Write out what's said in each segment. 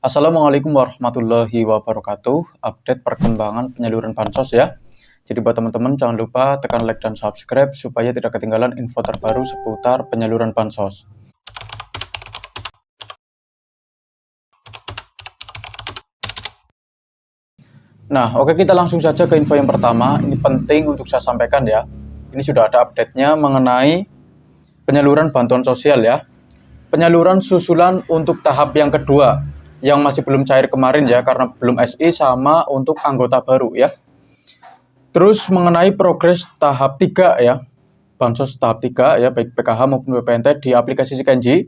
Assalamualaikum warahmatullahi wabarakatuh. Update perkembangan penyaluran bansos ya. Jadi buat teman-teman jangan lupa tekan like dan subscribe supaya tidak ketinggalan info terbaru seputar penyaluran bansos. Nah, oke, kita langsung saja ke info yang pertama. Ini penting untuk saya sampaikan ya. Ini sudah ada update-nya mengenai penyaluran bantuan sosial ya. Penyaluran susulan untuk tahap yang kedua yang masih belum cair kemarin ya, karena belum SI sama untuk anggota baru ya. Terus mengenai progres tahap 3 ya, bansos tahap 3 ya, baik PKH maupun BPNT di aplikasi Sikenji,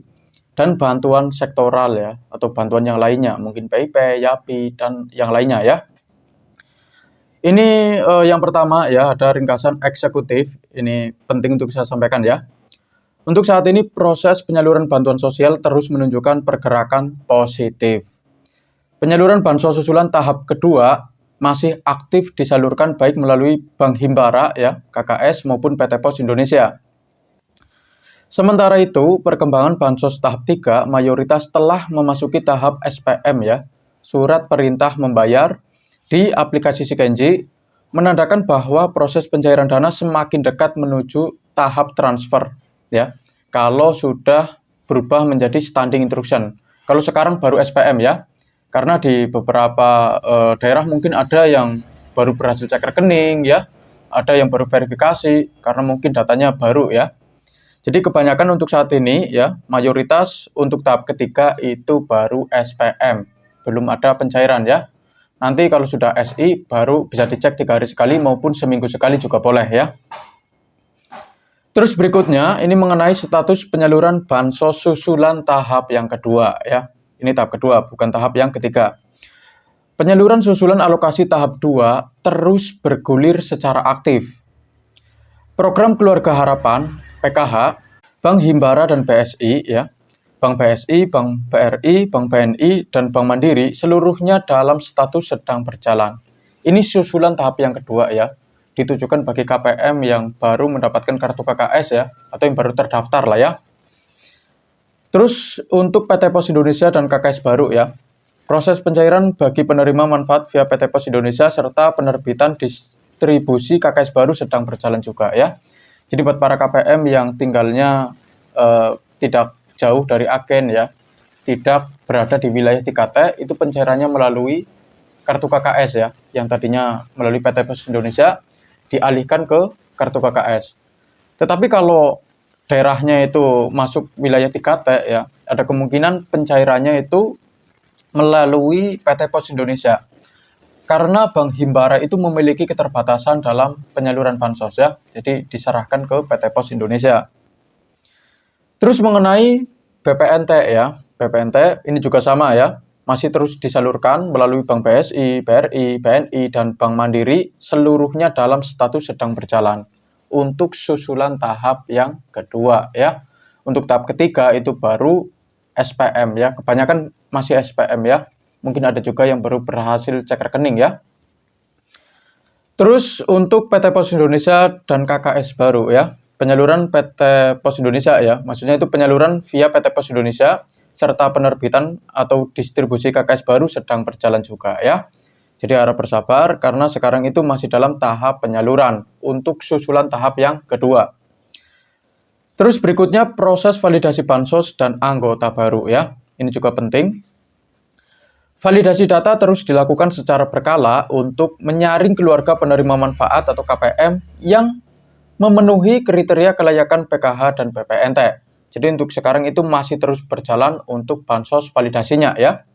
dan bantuan sektoral ya, atau bantuan yang lainnya, mungkin PIP, YAPI, dan yang lainnya ya. Ini yang pertama ya, ada ringkasan eksekutif, ini penting untuk saya sampaikan ya. Untuk saat ini proses penyaluran bantuan sosial terus menunjukkan pergerakan positif. Penyaluran bansos susulan tahap kedua masih aktif disalurkan baik melalui Bank Himbara ya, KKS maupun PT Pos Indonesia. Sementara itu, perkembangan bansos tahap 3 mayoritas telah memasuki tahap SPM ya, surat perintah membayar di aplikasi Sikenji, menandakan bahwa proses pencairan dana semakin dekat menuju tahap transfer ya, kalau sudah berubah menjadi standing instruction. Kalau sekarang baru SPM ya, karena di beberapa daerah mungkin ada yang baru berhasil cek rekening ya, ada yang baru verifikasi karena mungkin datanya baru ya. Jadi kebanyakan untuk saat ini ya, mayoritas untuk tahap ketiga itu baru SPM, belum ada pencairan ya. Nanti kalau sudah SI baru bisa dicek 3 hari sekali maupun seminggu sekali juga boleh ya. Terus berikutnya ini mengenai status penyaluran bansos susulan tahap yang kedua ya. Ini tahap kedua, bukan tahap yang ketiga. Penyaluran susulan alokasi tahap 2 terus bergulir secara aktif. Program Keluarga Harapan, PKH, Bank Himbara dan BSI ya. Bank BSI, Bank BRI, Bank BNI, dan Bank Mandiri seluruhnya dalam status sedang berjalan. Ini susulan tahap yang kedua ya, ditujukan bagi KPM yang baru mendapatkan kartu KKS ya, atau yang baru terdaftar lah ya. Terus untuk PT Pos Indonesia dan KKS baru ya, proses pencairan bagi penerima manfaat via PT Pos Indonesia serta penerbitan distribusi KKS baru sedang berjalan juga ya. Jadi buat para KPM yang tinggalnya tidak jauh dari agen ya, tidak berada di wilayah 3T, itu pencairannya melalui kartu KKS ya, yang tadinya melalui PT Pos Indonesia dialihkan ke kartu KKS. Tetapi kalau daerahnya itu masuk wilayah 3T ya, ada kemungkinan pencairannya itu melalui PT Pos Indonesia. Karena Bank Himbara itu memiliki keterbatasan dalam penyaluran bansos ya, jadi diserahkan ke PT Pos Indonesia. Terus mengenai BPNT ya, BPNT ini juga sama ya, masih terus disalurkan melalui Bank BSI, BRI, BNI, dan Bank Mandiri, seluruhnya dalam status sedang berjalan untuk susulan tahap yang kedua ya. Untuk tahap ketiga itu baru SPM ya, kebanyakan masih SPM ya, mungkin ada juga yang baru berhasil cek rekening ya. Terus untuk PT Pos Indonesia dan KKS baru ya, penyaluran PT Pos Indonesia ya, maksudnya itu penyaluran via PT Pos Indonesia serta penerbitan atau distribusi KKS baru sedang berjalan juga ya. Jadi harap bersabar karena sekarang itu masih dalam tahap penyaluran untuk susulan tahap yang kedua. Terus berikutnya proses validasi bansos dan anggota baru ya. Ini juga penting. Validasi data terus dilakukan secara berkala untuk menyaring keluarga penerima manfaat atau KPM yang memenuhi kriteria kelayakan PKH dan BPNT. Jadi untuk sekarang itu masih terus berjalan untuk bansos validasinya ya.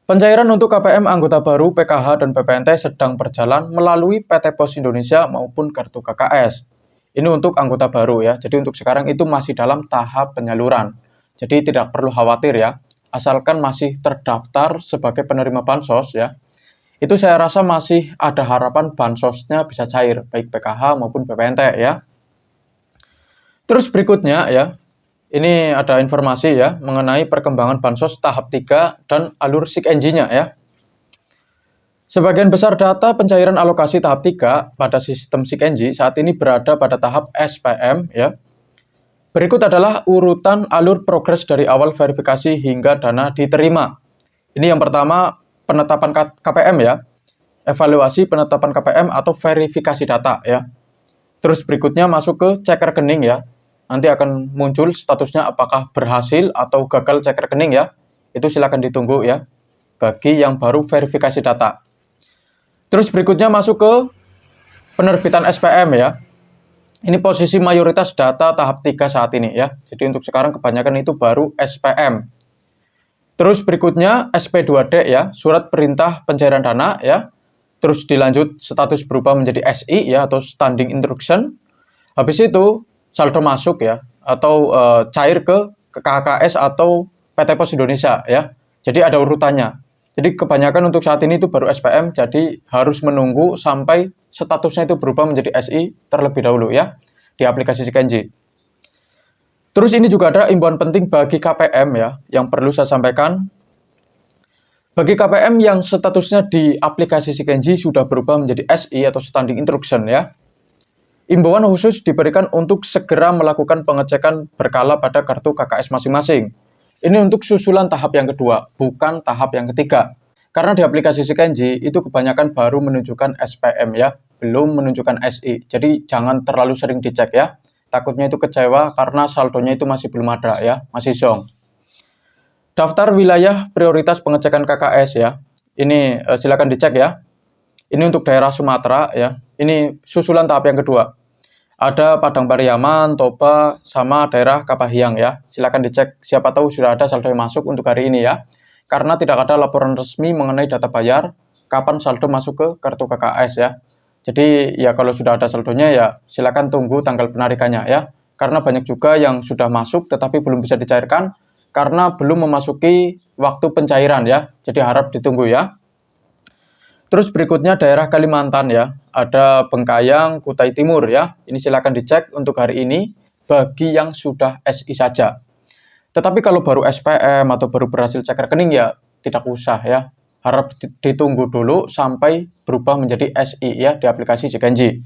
Pencairan untuk KPM anggota baru PKH dan BPNT sedang berjalan melalui PT Pos Indonesia maupun kartu KKS. Ini untuk anggota baru ya. Jadi untuk sekarang itu masih dalam tahap penyaluran. Jadi tidak perlu khawatir ya, asalkan masih terdaftar sebagai penerima bansos ya. Itu saya rasa masih ada harapan bansosnya bisa cair, baik PKH maupun BPNT ya. Terus berikutnya ya, ini ada informasi ya mengenai perkembangan bansos tahap 3 dan alur Sikenji-nya ya. Sebagian besar data pencairan alokasi tahap 3 pada sistem Sikenji saat ini berada pada tahap SPM ya. Berikut adalah urutan alur progres dari awal verifikasi hingga dana diterima. Ini yang pertama, penetapan KPM ya, evaluasi penetapan KPM atau verifikasi data ya. Terus berikutnya masuk ke cek rekening ya. Nanti akan muncul statusnya apakah berhasil atau gagal cek rekening ya. Itu silakan ditunggu ya, bagi yang baru verifikasi data. Terus berikutnya masuk ke penerbitan SPM ya. Ini posisi mayoritas data tahap 3 saat ini ya. Jadi untuk sekarang kebanyakan itu baru SPM. Terus berikutnya SP2D ya, surat perintah pencairan dana ya. Terus dilanjut status berubah menjadi SI ya, atau standing instruction. Habis itu saldo masuk ya, atau cair ke KKS atau PT Pos Indonesia ya. Jadi ada urutannya. Jadi kebanyakan untuk saat ini itu baru SPM, jadi harus menunggu sampai statusnya itu berubah menjadi SI terlebih dahulu ya, di aplikasi Sikenji. Terus ini juga ada imbauan penting bagi KPM ya, yang perlu saya sampaikan. Bagi KPM yang statusnya di aplikasi Sikenji sudah berubah menjadi SI atau standing instruction ya, imbauan khusus diberikan untuk segera melakukan pengecekan berkala pada kartu KKS masing-masing. Ini untuk susulan tahap yang kedua, bukan tahap yang ketiga. Karena di aplikasi Sikenji itu kebanyakan baru menunjukkan SPM ya, belum menunjukkan SI. Jadi jangan terlalu sering dicek ya. Takutnya itu kecewa karena saldonya itu masih belum ada ya, masih zonk. Daftar wilayah prioritas pengecekan KKS ya. Ini silakan dicek ya. Ini untuk daerah Sumatera ya. Ini susulan tahap yang kedua. Ada Padang Pariaman, Toba, sama daerah Kapahiang ya. Silakan dicek, siapa tahu sudah ada saldo yang masuk untuk hari ini ya. Karena tidak ada laporan resmi mengenai data bayar, kapan saldo masuk ke kartu KKS ya. Jadi ya kalau sudah ada saldonya ya silakan tunggu tanggal penarikannya ya. Karena banyak juga yang sudah masuk tetapi belum bisa dicairkan karena belum memasuki waktu pencairan ya. Jadi harap ditunggu ya. Terus berikutnya daerah Kalimantan ya, ada Bengkayang, Kutai Timur ya. Ini silakan dicek untuk hari ini bagi yang sudah SI saja. Tetapi kalau baru SPM atau baru berhasil cek rekening ya tidak usah ya. Harap ditunggu dulu sampai berubah menjadi SI ya di aplikasi Sikenji.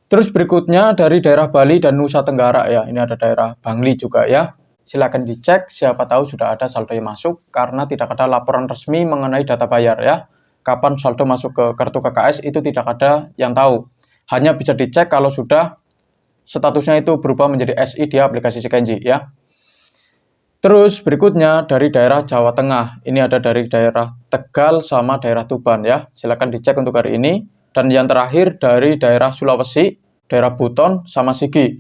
Terus berikutnya dari daerah Bali dan Nusa Tenggara ya. Ini ada daerah Bangli juga ya. Silakan dicek, siapa tahu sudah ada saldo yang masuk karena tidak ada laporan resmi mengenai data bayar ya. Kapan saldo masuk ke kartu KKS itu tidak ada yang tahu. Hanya bisa dicek kalau sudah statusnya itu berubah menjadi SI di aplikasi Sikenji ya. Terus berikutnya dari daerah Jawa Tengah. Ini ada dari daerah Tegal sama daerah Tuban ya. Silakan dicek untuk hari ini. Dan yang terakhir dari daerah Sulawesi, daerah Buton sama Sigi.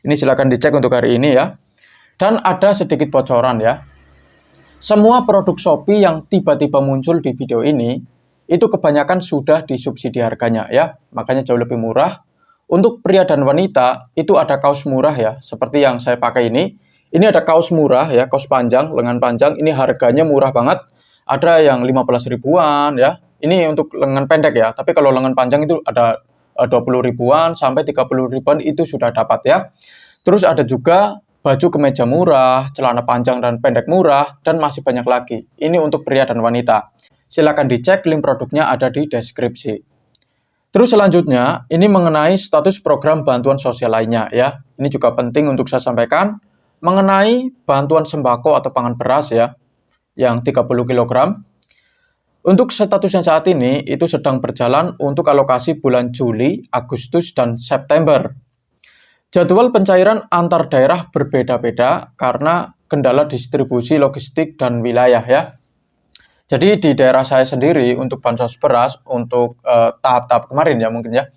Ini silakan dicek untuk hari ini ya. Dan ada sedikit bocoran ya. Semua produk Shopee yang tiba-tiba muncul di video ini itu kebanyakan sudah disubsidi harganya ya, makanya jauh lebih murah. Untuk pria dan wanita itu ada kaos murah ya, seperti yang saya pakai ini. Ini ada kaos murah ya, kaos panjang, lengan panjang, ini harganya murah banget. Ada yang 15 ribuan ya, ini untuk lengan pendek ya, tapi kalau lengan panjang itu ada 20 ribuan sampai 30 ribuan itu sudah dapat ya. Terus ada juga baju kemeja murah, celana panjang dan pendek murah, dan masih banyak lagi. Ini untuk pria dan wanita. Silakan dicek, link produknya ada di deskripsi. Terus selanjutnya, ini mengenai status program bantuan sosial lainnya ya. Ini juga penting untuk saya sampaikan mengenai bantuan sembako atau pangan beras ya, yang 30 kg. Untuk statusnya saat ini itu sedang berjalan untuk alokasi bulan Juli, Agustus, dan September. Jadwal pencairan antar daerah berbeda-beda karena kendala distribusi logistik dan wilayah ya. Jadi di daerah saya sendiri untuk bansos beras untuk tahap-tahap kemarin ya mungkin ya,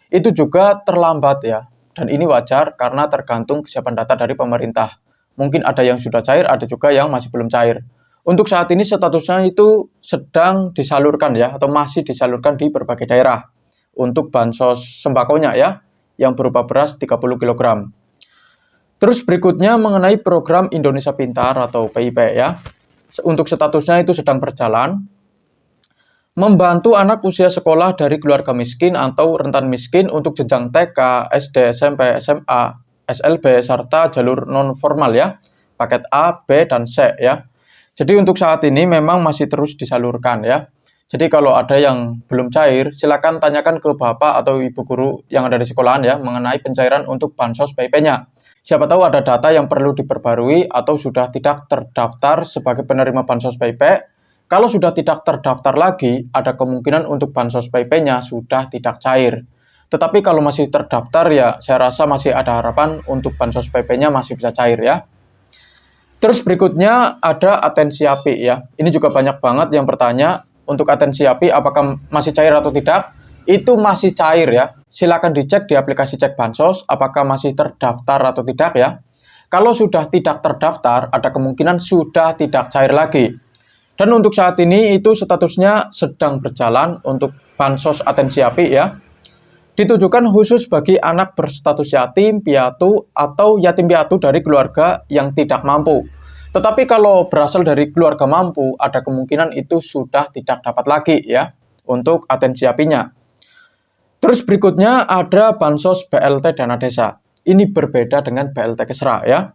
itu juga terlambat ya. Dan ini wajar karena tergantung kesiapan data dari pemerintah. Mungkin ada yang sudah cair, ada juga yang masih belum cair. Untuk saat ini statusnya itu sedang disalurkan ya, atau masih disalurkan di berbagai daerah. Untuk bansos sembakonya ya, yang berupa beras 30 kg. Terus berikutnya mengenai program Indonesia Pintar atau PIP ya. Untuk statusnya itu sedang berjalan, membantu anak usia sekolah dari keluarga miskin atau rentan miskin untuk jenjang TK, SD, SMP, SMA, SLB, serta jalur non-formal ya, paket A, B, dan C ya. Jadi untuk saat ini memang masih terus disalurkan ya. Jadi kalau ada yang belum cair, silakan tanyakan ke Bapak atau Ibu guru yang ada di sekolahan ya, mengenai pencairan untuk bansos PIP-nya. Siapa tahu ada data yang perlu diperbarui atau sudah tidak terdaftar sebagai penerima bansos PIP, Kalau sudah tidak terdaftar lagi, ada kemungkinan untuk bansos PP-nya sudah tidak cair. Tetapi kalau masih terdaftar ya, saya rasa masih ada harapan untuk bansos PP-nya masih bisa cair ya. Terus berikutnya ada atensi API ya. Ini juga banyak banget yang bertanya untuk atensi API apakah masih cair atau tidak. Itu masih cair ya. Silakan dicek di aplikasi cek bansos apakah masih terdaftar atau tidak ya. Kalau sudah tidak terdaftar, ada kemungkinan sudah tidak cair lagi. Dan untuk saat ini itu statusnya sedang berjalan untuk bansos atensi API ya. Ditujukan khusus bagi anak berstatus yatim, piatu, atau yatim piatu dari keluarga yang tidak mampu. Tetapi kalau berasal dari keluarga mampu, ada kemungkinan itu sudah tidak dapat lagi ya untuk atensi API-nya. Terus berikutnya ada bansos BLT dana desa. Ini berbeda dengan BLT Kesra ya.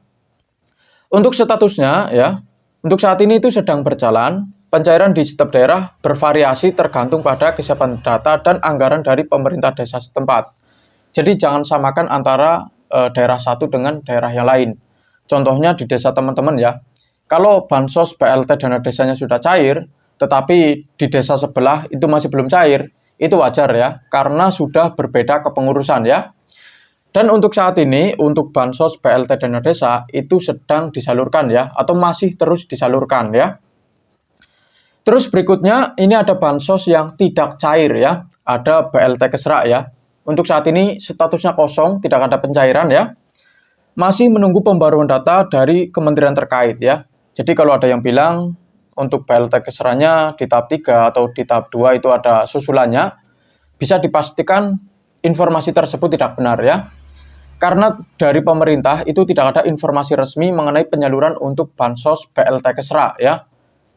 Untuk statusnya ya, untuk saat ini itu sedang berjalan. Pencairan di setiap daerah bervariasi tergantung pada kesiapan data dan anggaran dari pemerintah desa setempat. Jadi jangan samakan antara daerah satu dengan daerah yang lain. Contohnya di desa teman-teman ya. Kalau bansos BLT dana desanya sudah cair, tetapi di desa sebelah itu masih belum cair, itu wajar ya, karena sudah berbeda kepengurusan ya. Dan untuk saat ini, untuk bansos BLT dana desa itu sedang disalurkan ya, atau masih terus disalurkan ya. Terus berikutnya, ini ada bansos yang tidak cair ya, ada BLT Kesra ya. Untuk saat ini statusnya kosong, tidak ada pencairan ya. Masih menunggu pembaruan data dari kementerian terkait ya. Jadi kalau ada yang bilang untuk BLT Kesranya di tahap 3 atau di tahap 2 itu ada susulannya, bisa dipastikan informasi tersebut tidak benar ya. Karena dari pemerintah itu tidak ada informasi resmi mengenai penyaluran untuk bansos BLT Kesra ya.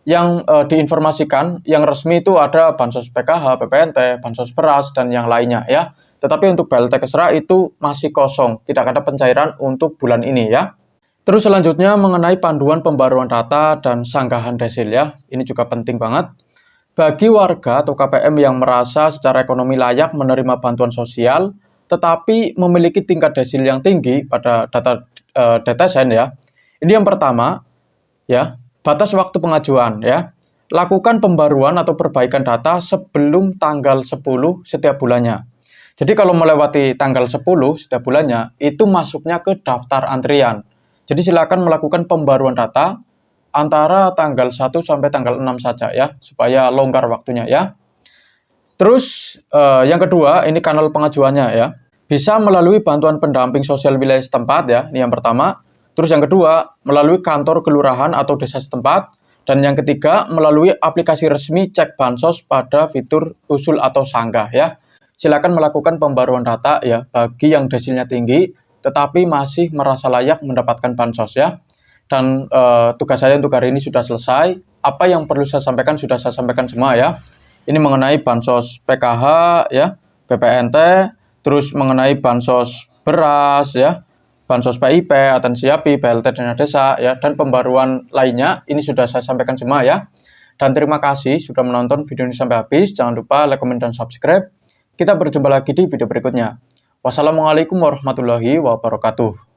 Yang diinformasikan, yang resmi itu ada bansos PKH, PPNT, bansos beras, dan yang lainnya ya. Tetapi untuk BLT Kesra itu masih kosong, tidak ada pencairan untuk bulan ini ya. Terus selanjutnya mengenai panduan pembaruan data dan sanggahan desil ya. Ini juga penting banget. Bagi warga atau KPM yang merasa secara ekonomi layak menerima bantuan sosial, tetapi memiliki tingkat desil yang tinggi pada data DTSN ya. Ini yang pertama ya. Batas waktu pengajuan ya. Lakukan pembaruan atau perbaikan data sebelum tanggal 10 setiap bulannya. Jadi kalau melewati tanggal 10 setiap bulannya, itu masuknya ke daftar antrian. Jadi silakan melakukan pembaruan data antara tanggal 1 sampai tanggal 6 saja ya, supaya longgar waktunya ya. Terus yang kedua, ini kanal pengajuannya ya. Bisa melalui bantuan pendamping sosial wilayah setempat ya, ini yang pertama. Terus yang kedua, melalui kantor kelurahan atau desa setempat. Dan yang ketiga, melalui aplikasi resmi cek bansos pada fitur usul atau sanggah ya. Silakan melakukan pembaruan data ya bagi yang desilnya tinggi, tetapi masih merasa layak mendapatkan bansos ya. Dan tugas saya untuk hari ini sudah selesai. Apa yang perlu saya sampaikan sudah saya sampaikan semua ya. Ini mengenai bansos PKH ya, BPNT, terus mengenai bansos beras ya, bansos PIP, atensi API, BLT dana desa ya, dan pembaruan lainnya ini sudah saya sampaikan semua ya. Dan terima kasih sudah menonton video ini sampai habis. Jangan lupa like, comment, dan subscribe. Kita berjumpa lagi di video berikutnya. Wassalamualaikum warahmatullahi wabarakatuh.